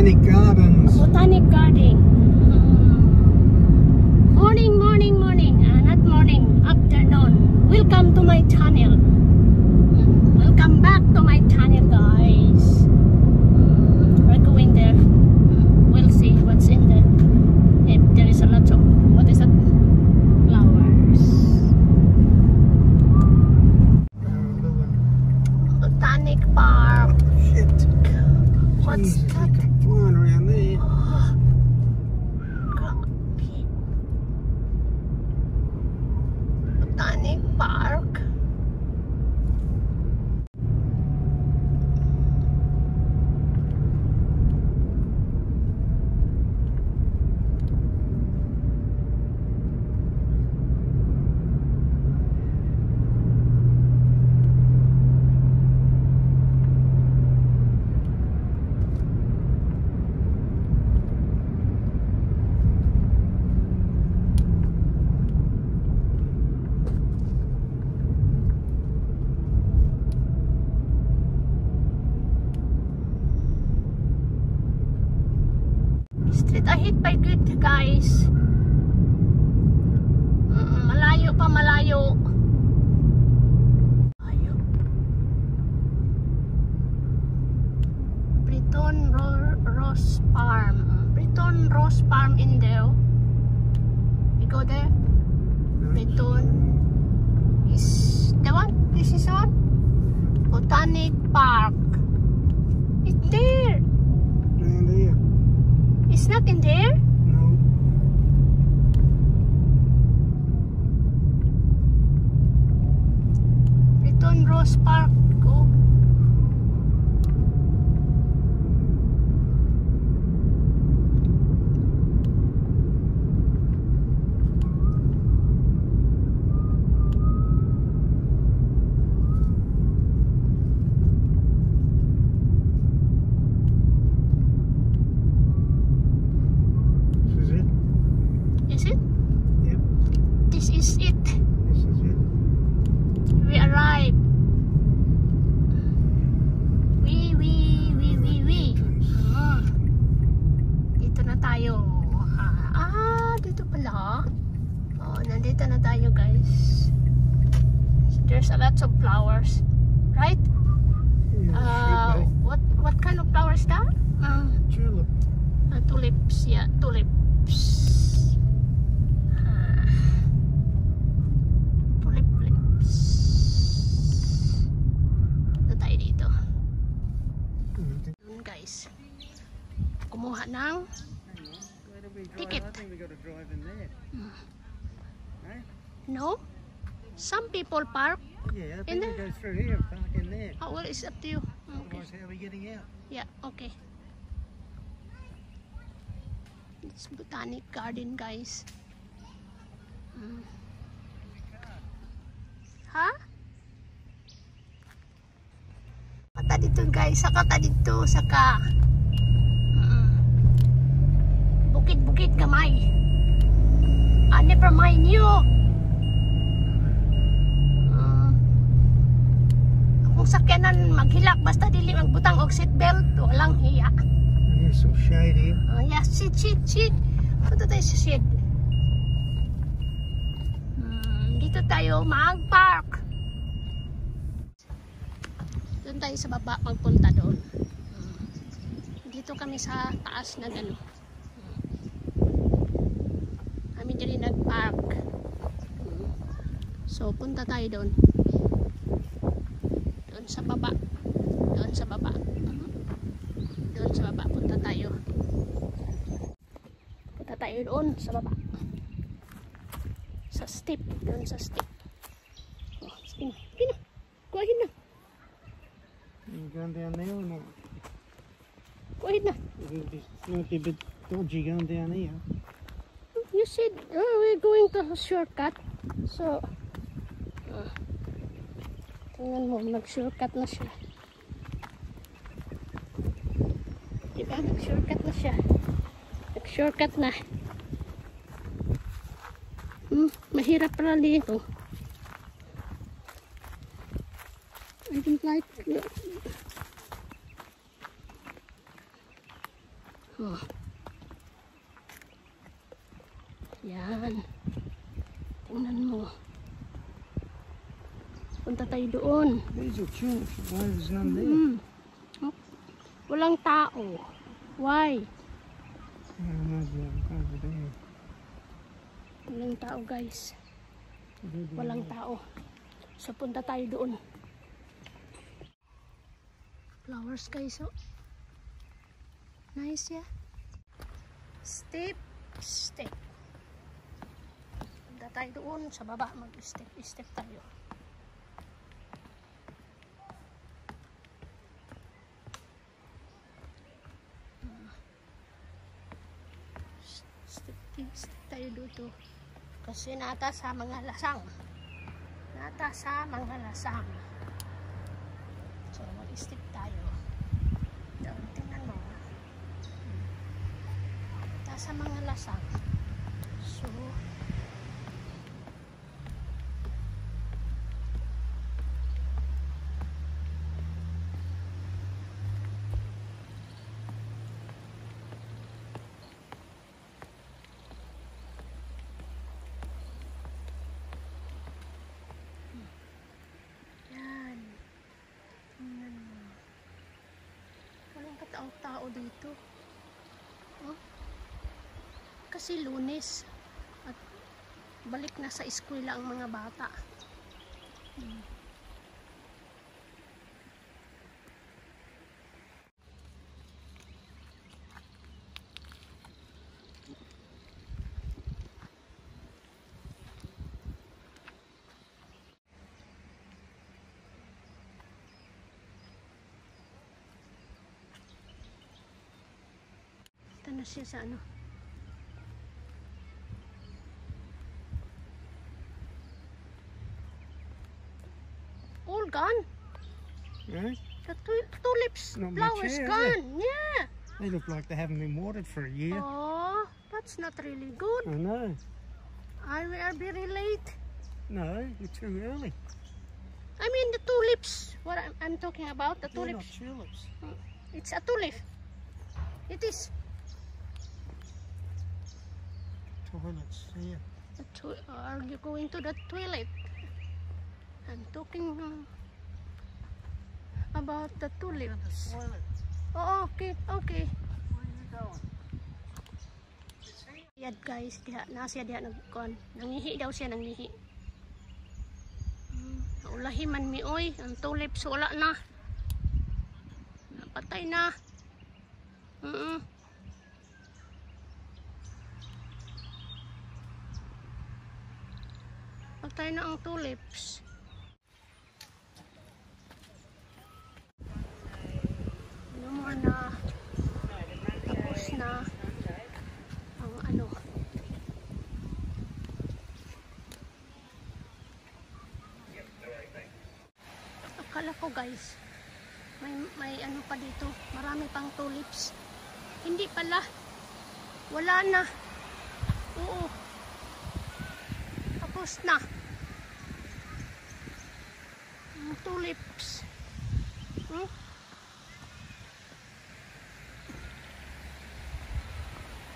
Botanic Gardens. Botanic Garden. Morning, morning, morning. Not morning, afternoon. Welcome to my channel. Welcome back to my channel, guys. We're going there. We'll see what's in there. If there is a lot of, what is that? Flowers. Botanic Park. Shit. What's Jesus, that? they come flying around there. Botanic Park. Straight ahead by good, guys. Malayo pa, malayo. Ayaw. Breton Rose Farm. Breton Rose Farm in there. We go there. Breton is the one. This is one. Botanic Park. It's there. Down there. It's not in there? No. Breton Rose Park. Go. This is it? Is it? Yep. This is it. This is it. We arrived. We. Dito na tayo. Dito pala. Oh, nandito na tayo, guys. There's a lot of flowers, right? Yeah, What kind of flowers that? tulip. Tulips, yeah, tulips. Tulips. Ito tayo dito. Guys, kumuha ng ticket. I think we got to drive in there. Eh? No? Some people park. Yeah, I In think we there? go through here and park in there. Oh, well, it's up to you. Okay. Otherwise, how are we getting out? Yeah, okay. It's Botanic Garden, guys. Ha? Kata dito, guys. Kata dito, saka bukid-bukid gamay. Never mind you. Kung sakyanan maghilak basta dili magbutang og seatbelt, walang hiya. There's some shade here. Yeah, sit. Punta tayo sa shade. Dito tayo mag-park. Doon tayo sa baba magpunta doon. Dito kami sa taas na gano. Kami din nag-park. So, punta tayo doon. Doon sa baba. Doon sa baba. Doon sa baba. Punta tayo. Punta tayo doon sa baba. Sa step. Doon sa step. Oh, sige na. Go ahead na. You going down there or not? Go ahead na. It's not a bit dodgy going down here. You said we're going to a shortcut. So, tingnan mo, nag-shortcut na siya. Diba? Nag-shortcut na siya. Nag-shortcut na. Mahirap pala dito. I don't like Oh. Yan. Tingnan mo. Punta tayo doon. These are tulips. Why there's none there? Oh. Walang tao. Why? Maybe over there. Walang tao, guys. Walang tao. So punta tayo doon. Flowers, guys. Oh. Nice, yeah. Step. Punta tayo doon sa baba. Mag-step tayo. Step tayo dito. Kasi nata sa mga lasang. So, mag-step tayo. Doon, tingnan mo. Nata sa mga lasang. So, tao dito. Oh. Kasi Lunes at balik na sa eskwela ang mga bata. Na siya sa ano. All gone. Really? The tulips Not much flowers here, gone. Yeah. They look like they haven't been watered for a year. Oh, that's not really good. I know. I will be very late. No, you're too early. I mean the tulips. What I'm talking about, the They're not tulips. tulips. It's a tulip. It is. Toilets here. Are you going to the toilet? I'm talking about the tulips. Toilet. Oh, okay. Where are you going? Yan guys, nasiya diha nagkon. Nangihi daw siya, nangihi. Naulahiman mi oy, ang tulips wala na. Napatay na. Patay na ang tulips. No more na. Tapos na ang ano. Akala ko guys, may ano pa dito. Marami pang tulips. Hindi pala. Wala na. Oo. Tapos na ang tulips.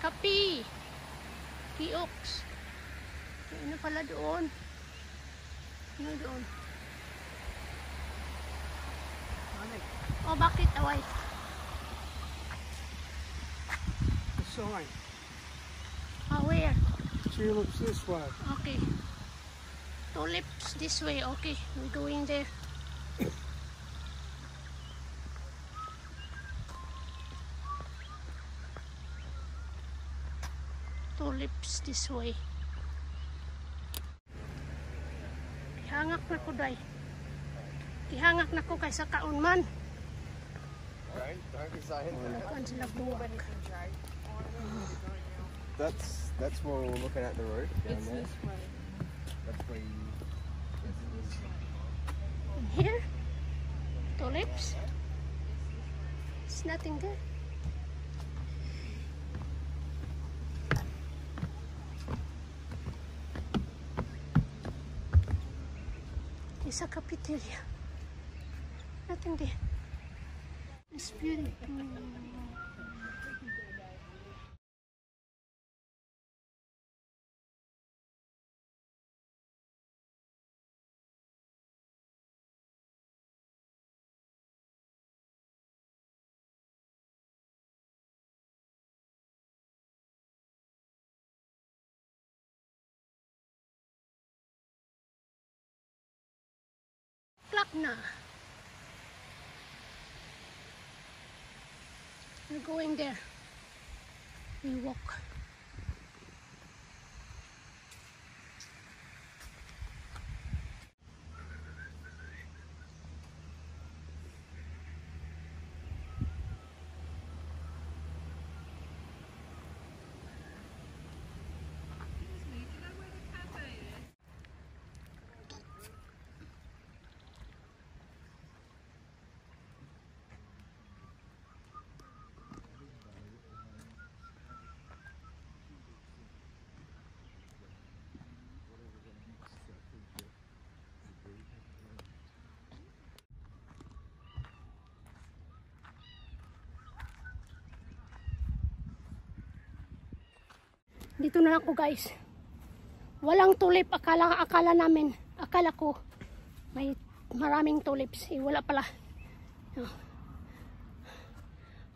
Kapi, kioks. Ano pala doon? Ano doon? Oh, bakit away? The sign. Where? Tulips this way. Okay. Tulips this way. Okay, we're going there. Tulips this way. Tihangak na ko day. Tihangak na ko kaysa kaon man. Right? Don't be saying Wala that. ko sila buwak. That's where we're looking at the roof down there. That's where you. Here? Tulips? There's nothing there. It's a cafeteria. Nothing there. It's beautiful. back na. We're going there. We walk. Dito na ako guys. Walang tulip. Akala ko may maraming tulips. Eh, wala pala.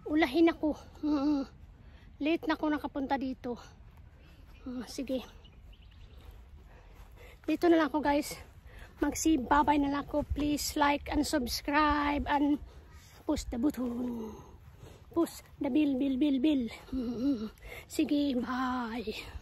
Ulahin ako. Late na ako nakapunta dito. Sige. Dito na lang ako guys. Magsibabay na lang ako. Please like and subscribe and push the button. Push the bell. Sige, bye.